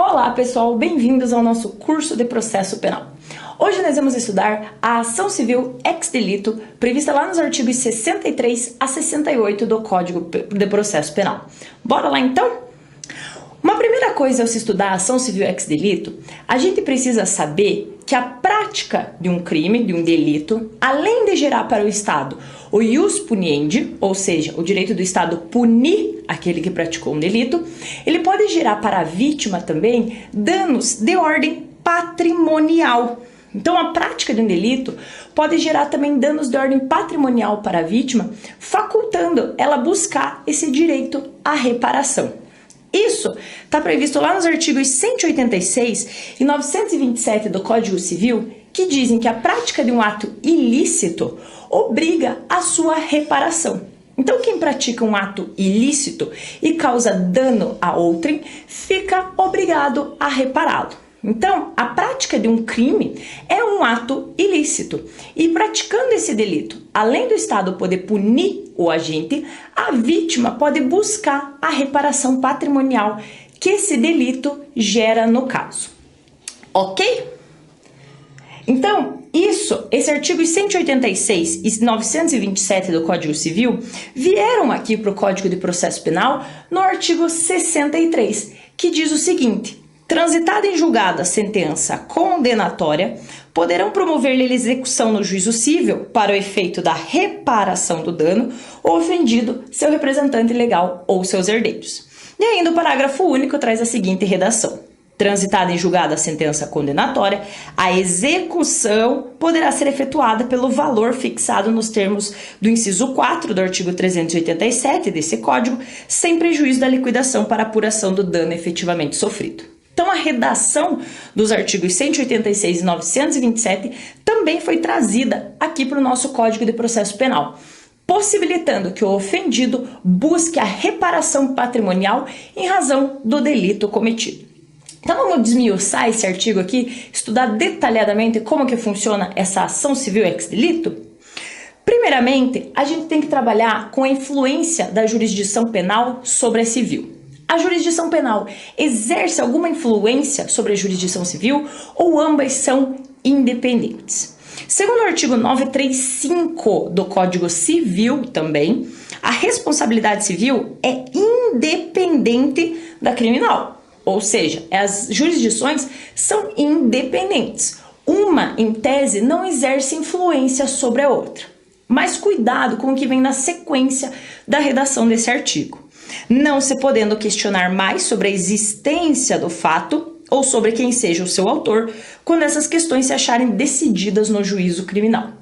Olá pessoal, bem-vindos ao nosso curso de processo penal. Hoje nós vamos estudar a ação civil ex delito prevista lá nos artigos 63 a 68 do Código de Processo Penal. Bora lá então? Uma primeira coisa ao se estudar a ação civil ex delito, a gente precisa saber que a prática de um crime, de um delito, além de gerar para o Estado o ius puniendi, ou seja, o direito do Estado punir aquele que praticou um delito, ele pode gerar para a vítima também danos de ordem patrimonial. Então, a prática de um delito pode gerar também danos de ordem patrimonial para a vítima, facultando ela buscar esse direito à reparação. Isso está previsto lá nos artigos 186 e 927 do Código Civil, que dizem que a prática de um ato ilícito obriga a sua reparação. Então, quem pratica um ato ilícito e causa dano a outrem, fica obrigado a repará-lo. Então, a prática de um crime é um ato ilícito e praticando esse delito, além do Estado poder punir o agente, a vítima pode buscar a reparação patrimonial que esse delito gera no caso. Ok? Então, esse artigo 186 e 927 do Código Civil vieram aqui para o Código de Processo Penal no artigo 63, que diz o seguinte: transitada em julgado a sentença condenatória, poderão promover-lhe execução no juízo cível para o efeito da reparação do dano o ofendido, seu representante legal ou seus herdeiros. E ainda o parágrafo único traz a seguinte redação: transitada em julgado a sentença condenatória, a execução poderá ser efetuada pelo valor fixado nos termos do inciso 4 do artigo 387 desse Código, sem prejuízo da liquidação para apuração do dano efetivamente sofrido. Então, a redação dos artigos 186 e 927 também foi trazida aqui para o nosso Código de Processo Penal, possibilitando que o ofendido busque a reparação patrimonial em razão do delito cometido. Então, vamos desmiuçar esse artigo aqui, estudar detalhadamente como que funciona essa ação civil ex delito? Primeiramente, a gente tem que trabalhar com a influência da jurisdição penal sobre a civil. A jurisdição penal exerce alguma influência sobre a jurisdição civil ou ambas são independentes? Segundo o artigo 935 do Código Civil também, a responsabilidade civil é independente da criminal, ou seja, as jurisdições são independentes. Uma, em tese, não exerce influência sobre a outra. Mas cuidado com o que vem na sequência da redação desse artigo. Não se podendo questionar mais sobre a existência do fato ou sobre quem seja o seu autor, quando essas questões se acharem decididas no juízo criminal.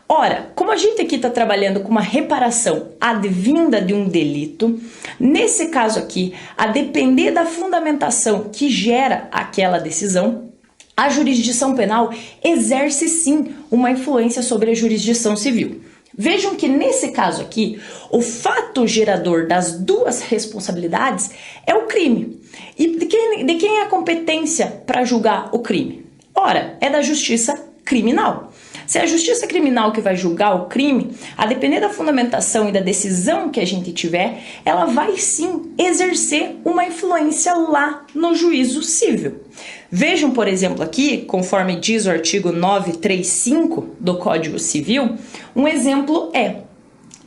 Ora, como a gente aqui está trabalhando com uma reparação advinda de um delito, nesse caso aqui, a depender da fundamentação que gera aquela decisão, a jurisdição penal exerce sim uma influência sobre a jurisdição civil. Vejam que nesse caso aqui, o fato gerador das duas responsabilidades é o crime. E de quem é a competência para julgar o crime? Ora, é da justiça criminal. Se é a justiça criminal que vai julgar o crime, a depender da fundamentação e da decisão que a gente tiver, ela vai sim exercer uma influência lá no juízo civil. Vejam, por exemplo, aqui, conforme diz o artigo 935 do Código Civil, um exemplo é: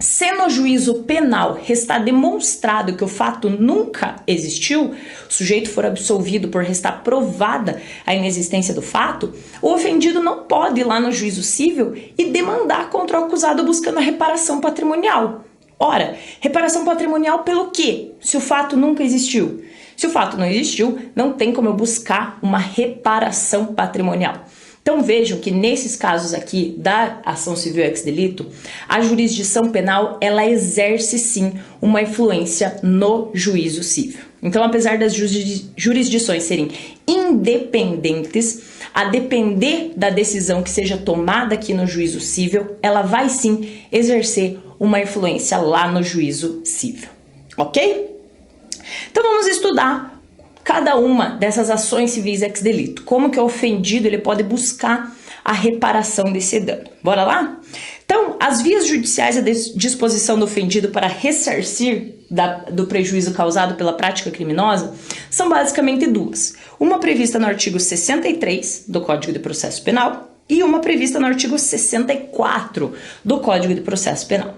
se no juízo penal restar demonstrado que o fato nunca existiu, o sujeito for absolvido por restar provada a inexistência do fato, o ofendido não pode ir lá no juízo civil e demandar contra o acusado buscando a reparação patrimonial. Ora, reparação patrimonial pelo quê? Se o fato nunca existiu. Se o fato não existiu, não tem como eu buscar uma reparação patrimonial. Então vejam que nesses casos aqui da ação civil ex delito, a jurisdição penal ela exerce sim uma influência no juízo civil. Então, apesar das jurisdições serem independentes, a depender da decisão que seja tomada aqui no juízo civil, ela vai sim exercer uma influência lá no juízo civil. Ok? Então vamos estudar cada uma dessas ações civis ex delito. Como que o ofendido ele pode buscar a reparação desse dano. Bora lá? Então, as vias judiciais à disposição do ofendido para ressarcir do prejuízo causado pela prática criminosa são basicamente duas. Uma prevista no artigo 63 do Código de Processo Penal e uma prevista no artigo 64 do Código de Processo Penal.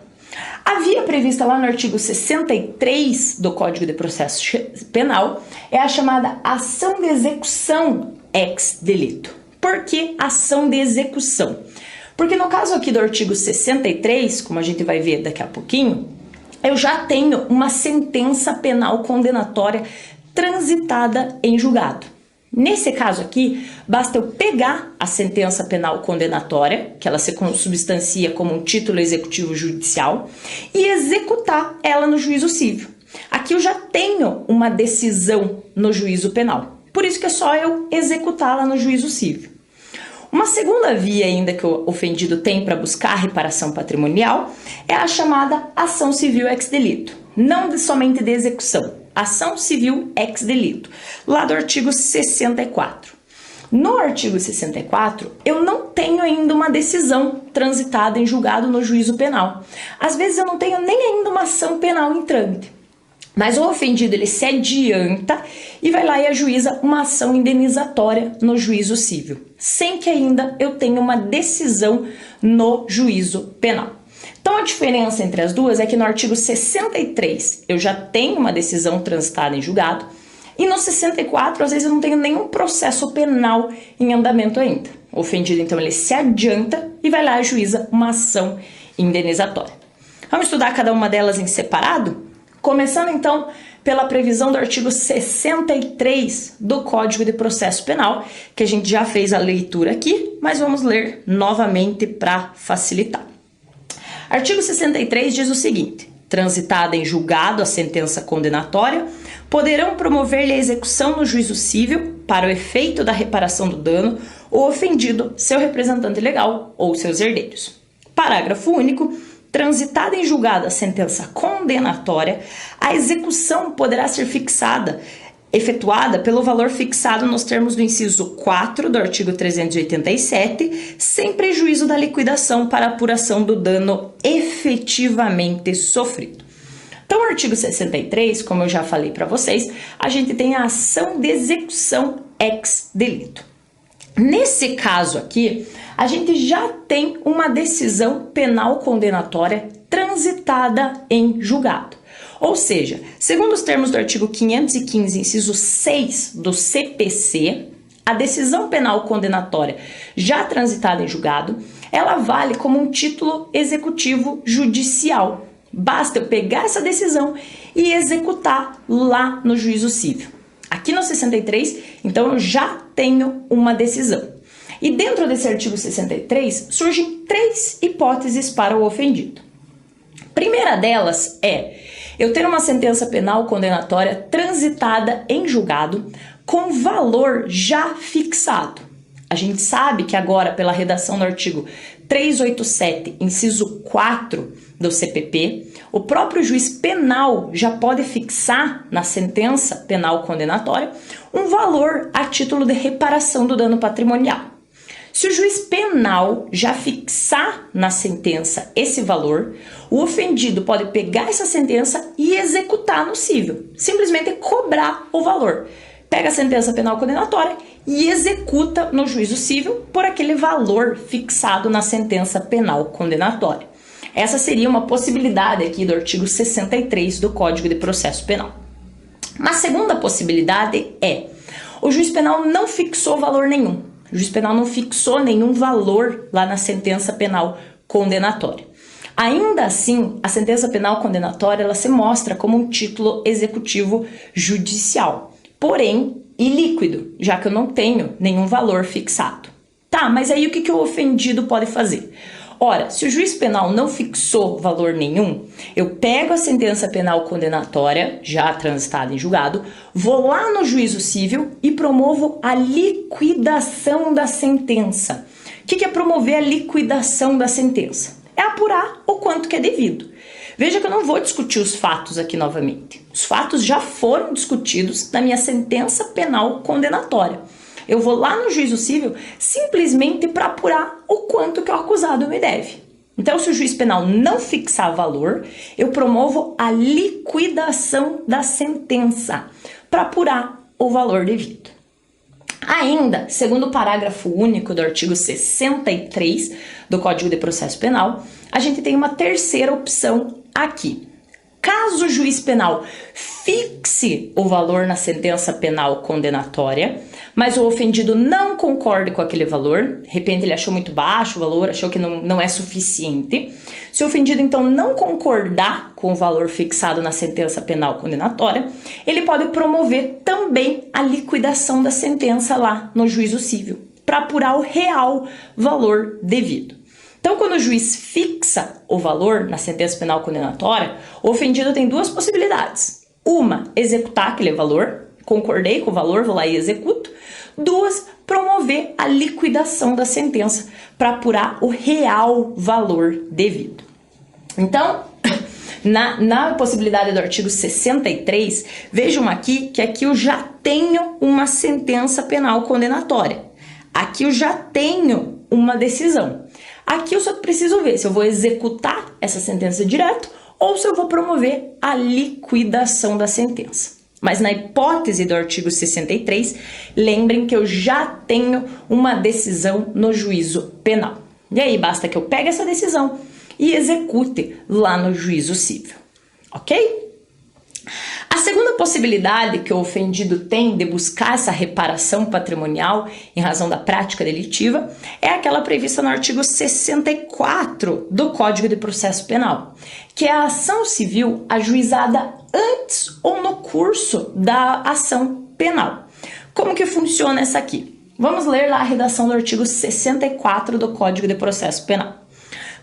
A via prevista lá no artigo 63 do Código de Processo Penal é a chamada ação de execução ex delito. Por que ação de execução? Porque no caso aqui do artigo 63, como a gente vai ver daqui a pouquinho, eu já tenho uma sentença penal condenatória transitada em julgado. Nesse caso aqui, basta eu pegar a sentença penal condenatória, que ela se consubstancia como um título executivo judicial, e executar ela no juízo civil. Aqui eu já tenho uma decisão no juízo penal, por isso que é só eu executá-la no juízo civil. Uma segunda via ainda que o ofendido tem para buscar reparação patrimonial é a chamada ação civil ex delito, não somente de execução, ação civil ex delito, lá do artigo 64. No artigo 64, eu não tenho ainda uma decisão transitada em julgado no juízo penal. Às vezes eu não tenho nem ainda uma ação penal em trâmite. Mas o ofendido ele se adianta e vai lá e ajuiza uma ação indenizatória no juízo civil, sem que ainda eu tenha uma decisão no juízo penal. Então a diferença entre as duas é que no artigo 63 eu já tenho uma decisão transitada em julgado e no 64 às vezes eu não tenho nenhum processo penal em andamento ainda. O ofendido então ele se adianta e vai lá e ajuiza uma ação indenizatória. Vamos estudar cada uma delas em separado? Começando então pela previsão do artigo 63 do Código de Processo Penal, que a gente já fez a leitura aqui, mas vamos ler novamente para facilitar. Artigo 63 diz o seguinte: transitada em julgado a sentença condenatória, poderão promover-lhe a execução no juízo civil para o efeito da reparação do dano o ofendido, seu representante legal ou seus herdeiros. Parágrafo único. Transitada em julgado a sentença condenatória, a execução poderá ser efetuada pelo valor fixado nos termos do inciso 4 do artigo 387, sem prejuízo da liquidação para apuração do dano efetivamente sofrido. Então, o artigo 63, como eu já falei para vocês, a gente tem a ação de execução ex delito. Nesse caso aqui, a gente já tem uma decisão penal condenatória transitada em julgado. Ou seja, segundo os termos do artigo 515, inciso 6 do CPC, a decisão penal condenatória já transitada em julgado, ela vale como um título executivo judicial. Basta eu pegar essa decisão e executar lá no juízo civil. Aqui no 63, então eu já tenho uma decisão. E dentro desse artigo 63, surgem três hipóteses para o ofendido. Primeira delas é eu ter uma sentença penal condenatória transitada em julgado com valor já fixado. A gente sabe que agora, pela redação do artigo 387, inciso 4 do CPP, o próprio juiz penal já pode fixar na sentença penal condenatória um valor a título de reparação do dano patrimonial. Se o juiz penal já fixar na sentença esse valor, o ofendido pode pegar essa sentença e executar no cível, simplesmente cobrar o valor. Pega a sentença penal condenatória e executa no juízo cível por aquele valor fixado na sentença penal condenatória. Essa seria uma possibilidade aqui do artigo 63 do Código de Processo Penal. Uma segunda possibilidade é o juiz penal não fixou valor nenhum. O juiz penal não fixou nenhum valor lá na sentença penal condenatória. Ainda assim, a sentença penal condenatória ela se mostra como um título executivo judicial, porém ilíquido, já que eu não tenho nenhum valor fixado. Tá, mas aí o que o ofendido pode fazer? Ora, se o juiz penal não fixou valor nenhum, eu pego a sentença penal condenatória, já transitada em julgado, vou lá no juízo civil e promovo a liquidação da sentença. O que é promover a liquidação da sentença? É apurar o quanto que é devido. Veja que eu não vou discutir os fatos aqui novamente. Os fatos já foram discutidos na minha sentença penal condenatória. Eu vou lá no juízo civil simplesmente para apurar o quanto que o acusado me deve. Então, se o juiz penal não fixar valor, eu promovo a liquidação da sentença para apurar o valor devido. Ainda, segundo o parágrafo único do artigo 63 do Código de Processo Penal, a gente tem uma terceira opção aqui. Caso o juiz penal fixe o valor na sentença penal condenatória, mas o ofendido não concorde com aquele valor, de repente ele achou muito baixo o valor, achou que não é suficiente. Se o ofendido então não concordar com o valor fixado na sentença penal condenatória, ele pode promover também a liquidação da sentença lá no juízo civil, para apurar o real valor devido. Então, quando o juiz fixa o valor na sentença penal condenatória, o ofendido tem duas possibilidades. Uma, executar aquele valor, concordei com o valor, vou lá e executo. Duas, promover a liquidação da sentença para apurar o real valor devido. Então, na possibilidade do artigo 63, vejam aqui que aqui eu já tenho uma sentença penal condenatória. Aqui eu já tenho uma decisão. Aqui eu só preciso ver se eu vou executar essa sentença direto ou se eu vou promover a liquidação da sentença. Mas na hipótese do artigo 63, lembrem que eu já tenho uma decisão no juízo penal. E aí basta que eu pegue essa decisão e execute lá no juízo civil, ok? A segunda possibilidade que o ofendido tem de buscar essa reparação patrimonial em razão da prática delitiva é aquela prevista no artigo 64 do Código de Processo Penal, que é a ação civil ajuizada antes ou no curso da ação penal. Como que funciona essa aqui? Vamos ler lá a redação do artigo 64 do Código de Processo Penal.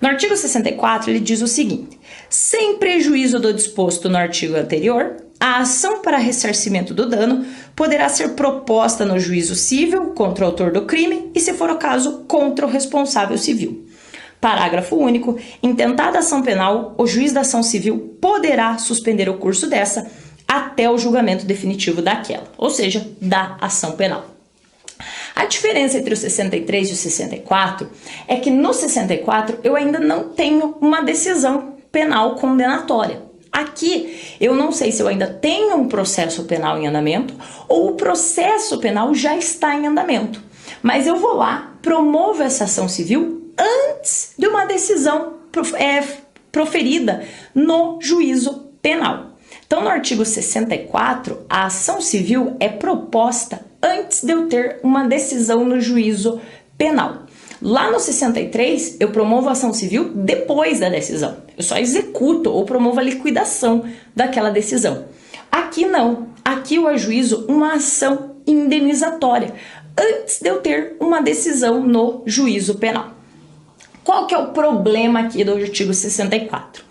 No artigo 64, ele diz o seguinte: sem prejuízo do disposto no artigo anterior, a ação para ressarcimento do dano poderá ser proposta no juízo civil contra o autor do crime e, se for o caso, contra o responsável civil. Parágrafo único. Intentada ação penal, o juiz da ação civil poderá suspender o curso dessa até o julgamento definitivo daquela, ou seja, da ação penal. A diferença entre o 63 e o 64 é que no 64 eu ainda não tenho uma decisão penal condenatória. Aqui eu não sei se eu ainda tenho um processo penal em andamento ou o processo penal já está em andamento. Mas eu vou lá, promovo essa ação civil antes de uma decisão proferida no juízo penal. Então, no artigo 64, a ação civil é proposta antes de eu ter uma decisão no juízo penal. Lá no 63, eu promovo a ação civil depois da decisão. Eu só executo ou promovo a liquidação daquela decisão. Aqui não. Aqui eu ajuizo uma ação indenizatória antes de eu ter uma decisão no juízo penal. Qual que é o problema aqui do artigo 64?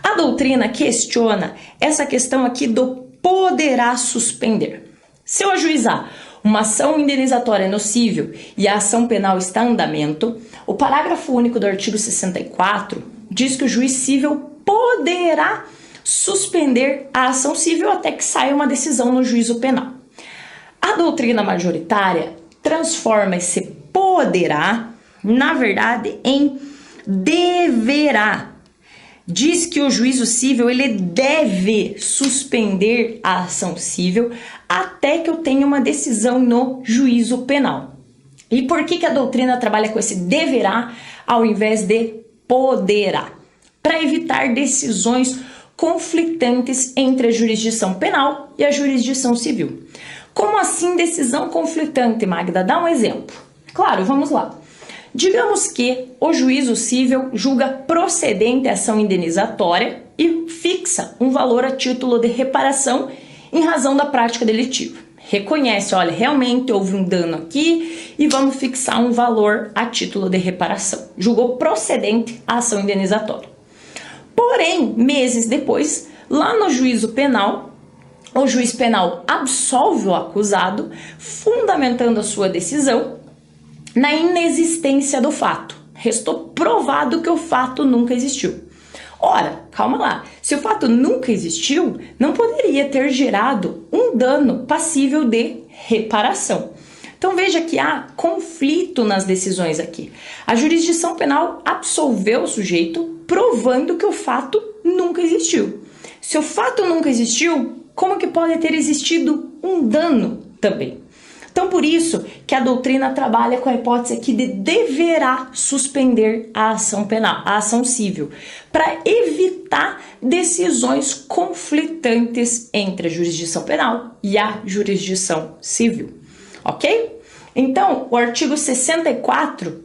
A doutrina questiona essa questão aqui do poderá suspender. Se eu ajuizar uma ação indenizatória no cível e a ação penal está em andamento, o parágrafo único do artigo 64 diz que o juiz cível poderá suspender a ação cível até que saia uma decisão no juízo penal. A doutrina majoritária transforma esse poderá, na verdade, em deverá. Diz que o juízo cível ele deve suspender a ação cível até que eu tenha uma decisão no juízo penal. E por que a doutrina trabalha com esse deverá ao invés de poderá? Para evitar decisões conflitantes entre a jurisdição penal e a jurisdição civil. Como assim decisão conflitante, Magda? Dá um exemplo. Claro, vamos lá. Digamos que o juízo cível julga procedente a ação indenizatória e fixa um valor a título de reparação em razão da prática delitiva. Reconhece, olha, realmente houve um dano aqui e vamos fixar um valor a título de reparação. Julgou procedente a ação indenizatória. Porém, meses depois, lá no juízo penal, o juiz penal absolve o acusado, fundamentando a sua decisão na inexistência do fato. Restou provado que o fato nunca existiu. Ora, calma lá, se o fato nunca existiu, não poderia ter gerado um dano passível de reparação. Então veja que há conflito nas decisões aqui. A jurisdição penal absolveu o sujeito, provando que o fato nunca existiu. Se o fato nunca existiu, como que pode ter existido um dano também? Então, por isso que a doutrina trabalha com a hipótese aqui de deverá suspender a ação penal, a ação civil, para evitar decisões conflitantes entre a jurisdição penal e a jurisdição civil, ok? Então, o artigo 64,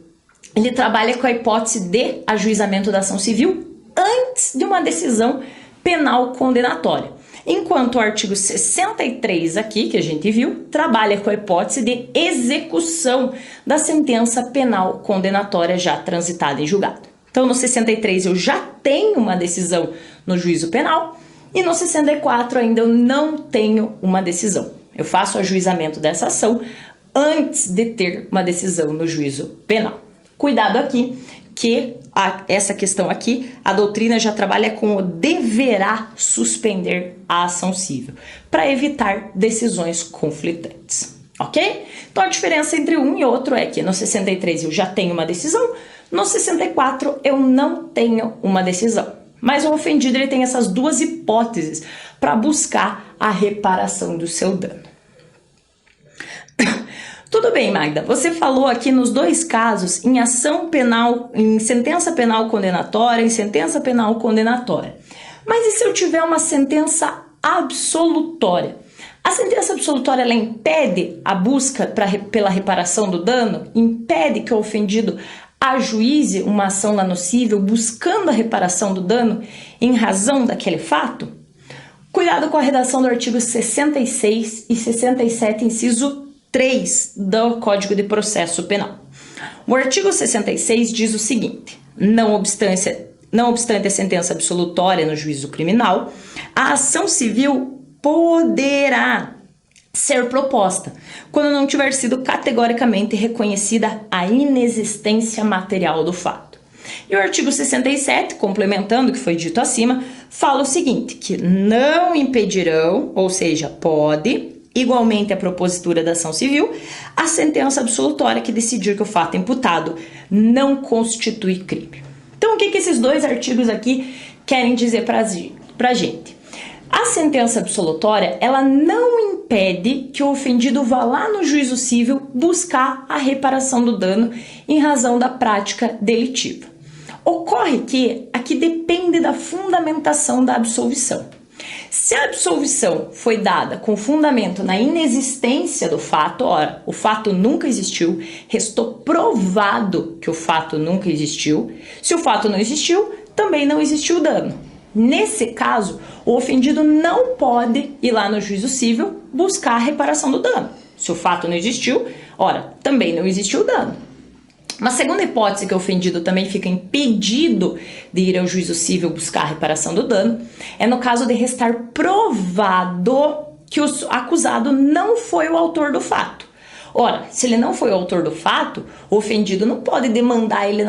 ele trabalha com a hipótese de ajuizamento da ação civil antes de uma decisão penal condenatória. Enquanto o artigo 63 aqui, que a gente viu, trabalha com a hipótese de execução da sentença penal condenatória já transitada em julgado. Então, no 63 eu já tenho uma decisão no juízo penal e no 64 ainda eu não tenho uma decisão. Eu faço o ajuizamento dessa ação antes de ter uma decisão no juízo penal. Cuidado aqui, que essa questão aqui, a doutrina já trabalha com o deverá suspender a ação civil, para evitar decisões conflitantes, ok? Então a diferença entre um e outro é que no 63 eu já tenho uma decisão, no 64 eu não tenho uma decisão. Mas o ofendido ele tem essas duas hipóteses para buscar a reparação do seu dano. Tudo bem, Magda, você falou aqui nos dois casos em ação penal, em sentença penal condenatória, em sentença penal condenatória. Mas e se eu tiver uma sentença absolutória? A sentença absolutória ela impede a busca pela reparação do dano? Impede que o ofendido ajuize uma ação lá no cível buscando a reparação do dano em razão daquele fato? Cuidado com a redação do artigo 66 e 67, inciso 3 do Código de Processo Penal. O artigo 66 diz o seguinte: não obstante a sentença absolutória no juízo criminal, a ação civil poderá ser proposta quando não tiver sido categoricamente reconhecida a inexistência material do fato. E o artigo 67, complementando o que foi dito acima, fala o seguinte, que não impedirão, ou seja, pode, igualmente a propositura da ação civil, a sentença absolutória que decidir que o fato imputado não constitui crime. Então, o que esses dois artigos aqui querem dizer para a gente? A sentença absolutória, ela não impede que o ofendido vá lá no juízo civil buscar a reparação do dano em razão da prática delitiva. Ocorre que aqui depende da fundamentação da absolvição. Se a absolvição foi dada com fundamento na inexistência do fato, ora, o fato nunca existiu, restou provado que o fato nunca existiu. Se o fato não existiu, também não existiu dano. Nesse caso, o ofendido não pode ir lá no juízo civil buscar a reparação do dano. Se o fato não existiu, ora, também não existiu dano. Uma segunda hipótese que o ofendido também fica impedido de ir ao juízo civil buscar a reparação do dano é no caso de restar provado que o acusado não foi o autor do fato. Ora, se ele não foi o autor do fato, o ofendido não pode demandar ele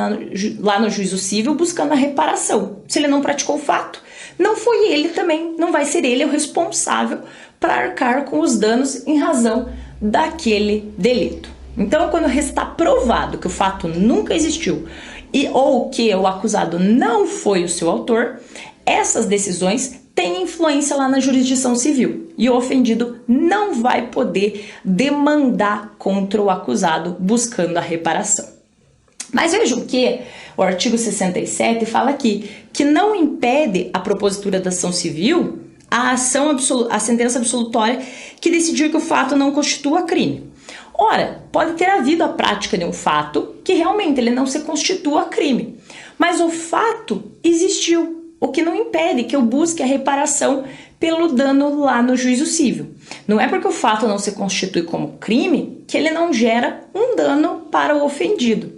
lá no juízo civil buscando a reparação. Se ele não praticou o fato, não foi ele também, não vai ser ele o responsável para arcar com os danos em razão daquele delito. Então, quando restar provado que o fato nunca existiu ou que o acusado não foi o seu autor, essas decisões têm influência lá na jurisdição civil e o ofendido não vai poder demandar contra o acusado buscando a reparação. Mas vejam que o artigo 67 fala aqui que não impede a propositura da ação civil a sentença absolutória que decidir que o fato não constitua crime. Ora, pode ter havido a prática de um fato que realmente ele não se constitua crime, mas o fato existiu, o que não impede que eu busque a reparação pelo dano lá no juízo civil. Não é porque o fato não se constitui como crime que ele não gera um dano para o ofendido.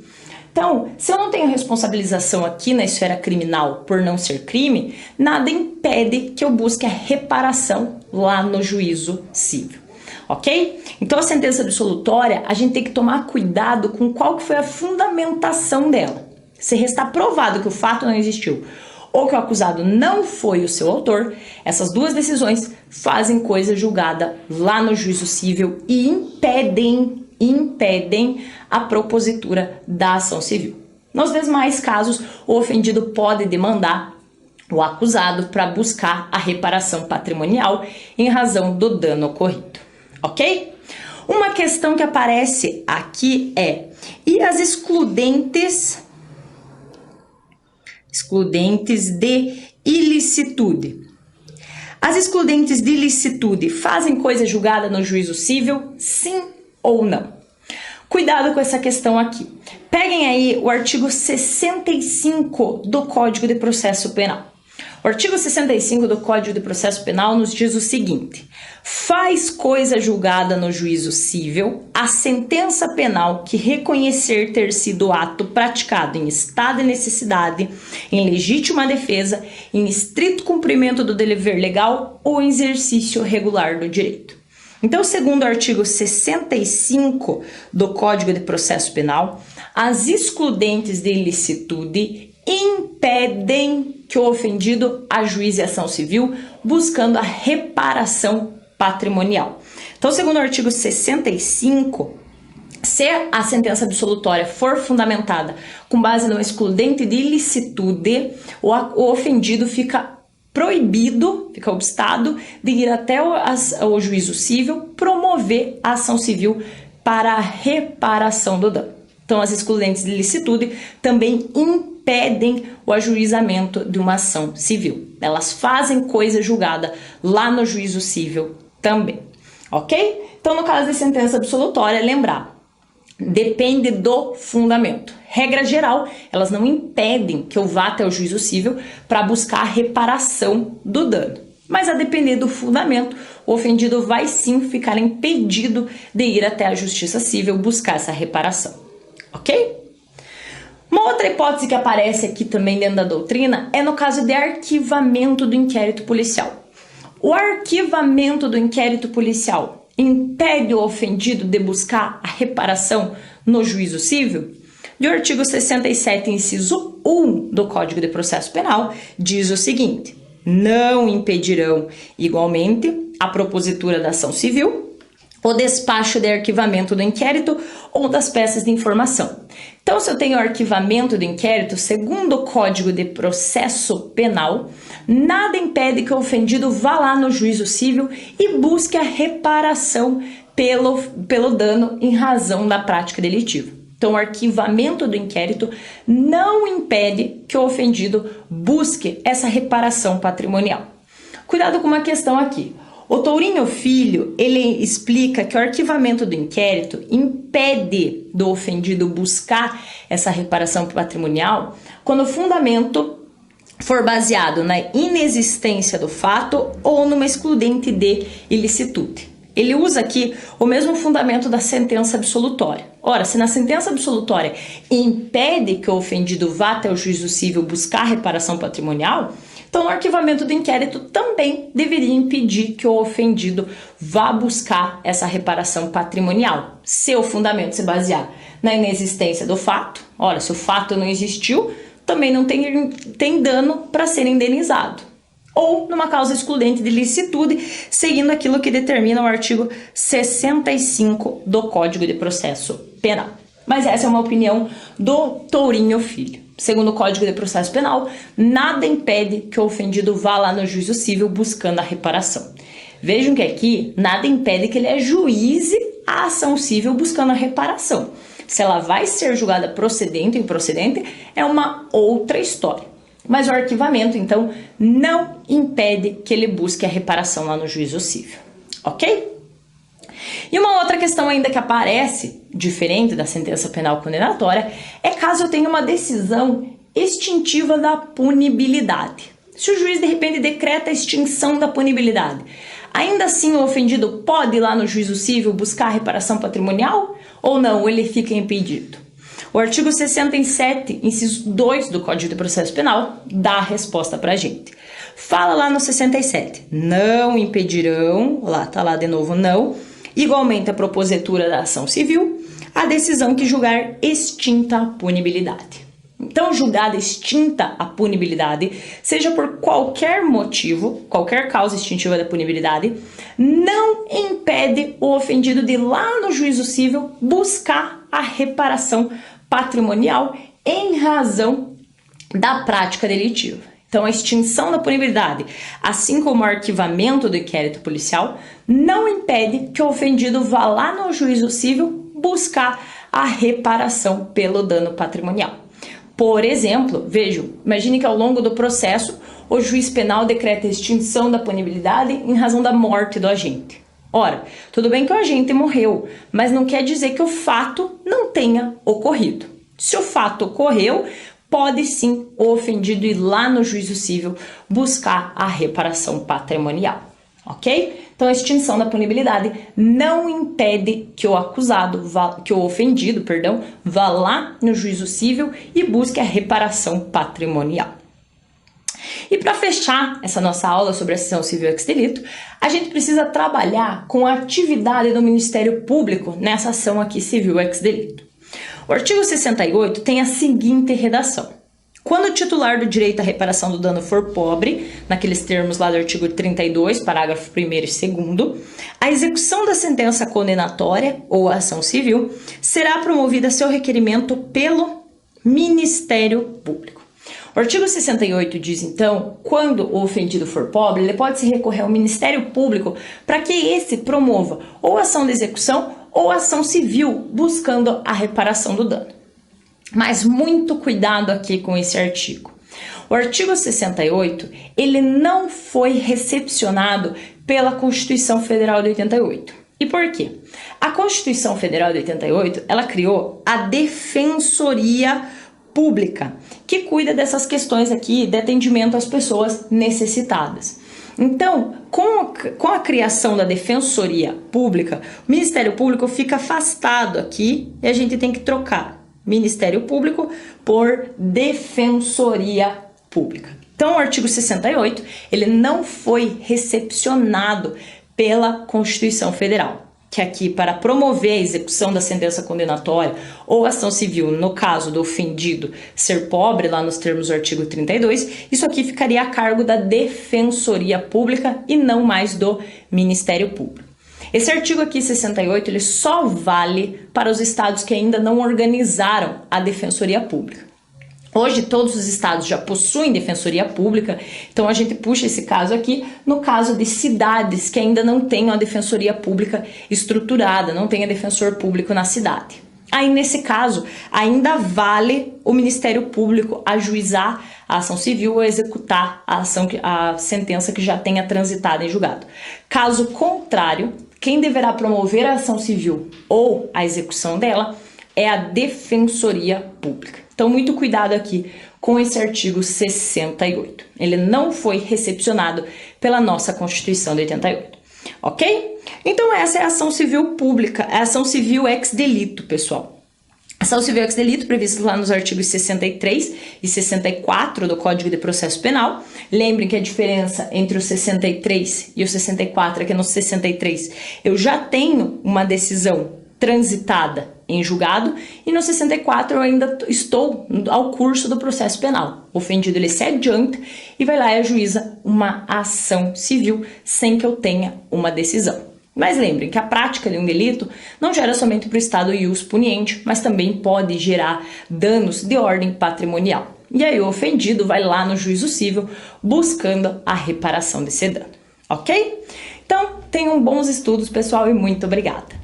Então, se eu não tenho responsabilização aqui na esfera criminal por não ser crime, nada impede que eu busque a reparação lá no juízo civil. Ok? Então, a sentença absolutória, a gente tem que tomar cuidado com qual que foi a fundamentação dela. Se restar provado que o fato não existiu ou que o acusado não foi o seu autor, essas duas decisões fazem coisa julgada lá no juízo civil e impedem impedem a propositura da ação civil. Nos demais casos, o ofendido pode demandar o acusado para buscar a reparação patrimonial em razão do dano ocorrido, ok? Uma questão que aparece aqui é: e as excludentes de ilicitude? As excludentes de ilicitude fazem coisa julgada no juízo civil, sim ou não? Cuidado com essa questão aqui. Peguem aí o artigo 65 do Código de Processo Penal. O artigo 65 do Código de Processo Penal nos diz o seguinte: faz coisa julgada no juízo civil a sentença penal que reconhecer ter sido ato praticado em estado de necessidade, em legítima defesa, em estrito cumprimento do dever legal ou em exercício regular do direito. Então, segundo o artigo 65 do Código de Processo Penal, as excludentes de ilicitude impedem que o ofendido ajuize ação civil buscando a reparação patrimonial. Então, segundo o artigo 65, se a sentença absolutória for fundamentada com base no excludente de ilicitude, o ofendido fica proibido, fica obstado de ir até o juízo civil promover a ação civil para a reparação do dano. Então, as excludentes de ilicitude também impedem o ajuizamento de uma ação civil. Elas fazem coisa julgada lá no juízo civil também, ok? Então, no caso de sentença absolutória, lembrar, depende do fundamento. Regra geral, elas não impedem que eu vá até o juízo civil para buscar a reparação do dano. Mas a depender do fundamento, o ofendido vai sim ficar impedido de ir até a justiça civil buscar essa reparação, ok? Uma outra hipótese que aparece aqui também dentro da doutrina é no caso de arquivamento do inquérito policial. O arquivamento do inquérito policial impede o ofendido de buscar a reparação no juízo civil? E o artigo 67, inciso 1 do Código de Processo Penal diz o seguinte: não impedirão igualmente a propositura da ação civil, o despacho de arquivamento do inquérito ou das peças de informação. Então, se eu tenho arquivamento do inquérito, segundo o Código de Processo Penal, nada impede que o ofendido vá lá no juízo civil e busque a reparação pelo dano em razão da prática delitiva. Então, o arquivamento do inquérito não impede que o ofendido busque essa reparação patrimonial. Cuidado com uma questão aqui. O Tourinho Filho, ele explica que o arquivamento do inquérito impede do ofendido buscar essa reparação patrimonial quando o fundamento for baseado na inexistência do fato ou numa excludente de ilicitude. Ele usa aqui o mesmo fundamento da sentença absolutória. Ora, se na sentença absolutória impede que o ofendido vá até o juízo civil buscar reparação patrimonial, então o arquivamento do inquérito também deveria impedir que o ofendido vá buscar essa reparação patrimonial. Se o fundamento se basear na inexistência do fato, ora, se o fato não existiu, também não tem dano para ser indenizado. Ou numa causa excludente de ilicitude, seguindo aquilo que determina o artigo 65 do Código de Processo Penal. Mas essa é uma opinião do Tourinho Filho. Segundo o Código de Processo Penal, nada impede que o ofendido vá lá no juízo civil buscando a reparação. Vejam que aqui nada impede que ele ajuize a ação civil buscando a reparação. Se ela vai ser julgada procedente ou improcedente, é uma outra história. Mas o arquivamento, então, não impede que ele busque a reparação lá no juízo civil, ok? E uma outra questão ainda que aparece, diferente da sentença penal condenatória, é caso eu tenha uma decisão extintiva da punibilidade. Se o juiz, de repente, decreta a extinção da punibilidade, ainda assim o ofendido pode ir lá no juízo civil buscar a reparação patrimonial ou não? Ele fica impedido? O artigo 67, inciso 2 do Código de Processo Penal, dá a resposta pra gente. Fala lá no 67, não impedirão, lá tá lá de novo, não, igualmente a propositura da ação civil, a decisão que julgar extinta a punibilidade. Então, julgada extinta a punibilidade, seja por qualquer motivo, qualquer causa extintiva da punibilidade, não impede o ofendido de ir lá no juízo civil buscar a reparação patrimonial em razão da prática delitiva. Então, a extinção da punibilidade, assim como o arquivamento do inquérito policial, não impede que o ofendido vá lá no juízo civil buscar a reparação pelo dano patrimonial. Por exemplo, vejam, imagine que ao longo do processo o juiz penal decreta a extinção da punibilidade em razão da morte do agente. Ora, tudo bem que o agente morreu, mas não quer dizer que o fato não tenha ocorrido. Se o fato ocorreu, pode sim o ofendido ir lá no juízo civil buscar a reparação patrimonial, ok? Então, a extinção da punibilidade não impede que o ofendido, vá lá no juízo civil e busque a reparação patrimonial. E para fechar essa nossa aula sobre a ação civil ex delito, a gente precisa trabalhar com a atividade do Ministério Público nessa ação aqui civil ex delito. O artigo 68 tem a seguinte redação: quando o titular do direito à reparação do dano for pobre, naqueles termos lá do artigo 32, parágrafo 1º e 2º, a execução da sentença condenatória ou ação civil será promovida a seu requerimento pelo Ministério Público. O artigo 68 diz, então, quando o ofendido for pobre, ele pode se recorrer ao Ministério Público para que esse promova ou ação de execução ou ação civil buscando a reparação do dano. Mas muito cuidado aqui com esse artigo. O artigo 68, ele não foi recepcionado pela Constituição Federal de 88. E por quê? A Constituição Federal de 88, ela criou a Defensoria Pública, que cuida dessas questões aqui de atendimento às pessoas necessitadas. Então, com a criação da Defensoria Pública, o Ministério Público fica afastado aqui e a gente tem que trocar Ministério Público por Defensoria Pública. Então, o artigo 68, ele não foi recepcionado pela Constituição Federal, que aqui, para promover a execução da sentença condenatória ou ação civil, no caso do ofendido ser pobre, lá nos termos do artigo 32, isso aqui ficaria a cargo da Defensoria Pública e não mais do Ministério Público. Esse artigo aqui, 68, ele só vale para os estados que ainda não organizaram a Defensoria Pública. Hoje, todos os estados já possuem defensoria pública, então a gente puxa esse caso aqui no caso de cidades que ainda não têm a defensoria pública estruturada, não tem a defensor público na cidade. Aí, nesse caso, ainda vale o Ministério Público ajuizar a ação civil ou executar a sentença que já tenha transitado em julgado. Caso contrário, quem deverá promover a ação civil ou a execução dela é a Defensoria Pública. Então, muito cuidado aqui com esse artigo 68. Ele não foi recepcionado pela nossa Constituição de 88. Ok? Então, essa é a ação civil pública, a ação civil ex delito, pessoal. A ação civil ex delito, prevista lá nos artigos 63 e 64 do Código de Processo Penal. Lembrem que a diferença entre o 63 e o 64 é que no 63 eu já tenho uma decisão transitada em julgado, e no 64 eu ainda estou ao curso do processo penal. O ofendido, ele se adianta e vai lá e ajuiza uma ação civil sem que eu tenha uma decisão. Mas lembrem que a prática de um delito não gera somente para o Estado ius puniente, mas também pode gerar danos de ordem patrimonial. E aí o ofendido vai lá no juízo civil buscando a reparação desse dano, ok? Então, tenham bons estudos, pessoal, e muito obrigada!